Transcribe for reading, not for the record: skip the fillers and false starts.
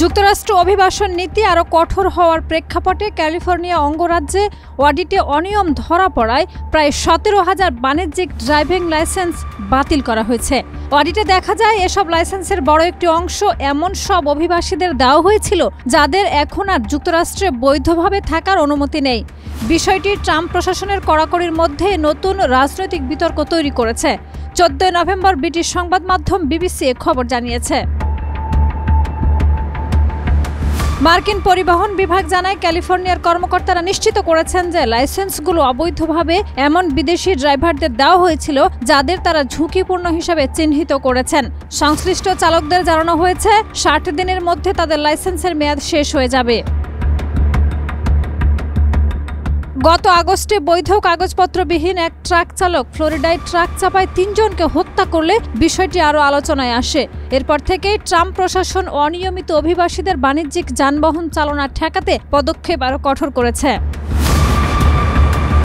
যুক্তরাষ্ট্র অভিবাসন নীতি আরও কঠোর হওয়ার প্রেক্ষাপটে ক্যালিফোর্নিয়া অঙ্গরাজ্যে অডিটে অনিয়ম ধরা পড়ায় প্রায় 17,000 বাণিজ্যিক ড্রাইভিং লাইসেন্স বাতিল করা হয়েছে। অডিটে দেখা যায় এসব লাইসেন্সের বড় একটি অংশ এমন সব অভিবাসীদের দেওয়া হয়েছিল যাদের এখন আর যুক্তরাষ্ট্রে বৈধভাবে থাকার অনুমতি নেই। বিষয়টি ট্রাম্প প্রশাসনের কড়াকড়ির মধ্যে নতুন রাজনৈতিক বিতর্ক তৈরি করেছে। 14 নভেম্বর ব্রিটিশ সংবাদ মাধ্যম বিবিসি খবর জানিয়েছে। মার্কিন পরিবহন বিভাগ জানায় ক্যালিফোর্নিয়ার কর্মকর্তারা নিশ্চিত করেছেন যে লাইসেন্সগুলো অবৈধভাবে এমন বিদেশি ড্রাইভারদের দেওয়া হয়েছিল যাদের তারা ঝুঁকিপূর্ণ হিসেবে চিহ্নিত করেছেন। সংশ্লিষ্ট চালকদের জানানো হয়েছে 60 দিনের মধ্যে তাদের লাইসেন্সের মেয়াদ শেষ হয়ে যাবে। গত আগস্টে বৈধ কাগজপত্রবিহীন এক ট্রাক চালক ফ্লোরিডায় ট্রাক চাপায় 3 জনকে হত্যা করলে বিষয়টি আরও আলোচনায় আসে। এরপর থেকেই ট্রাম্প প্রশাসন অনিয়মিত অভিবাসীদের বাণিজ্যিক যানবাহন চালনা ঠেকাতে পদক্ষেপ আরও কঠোর করেছে।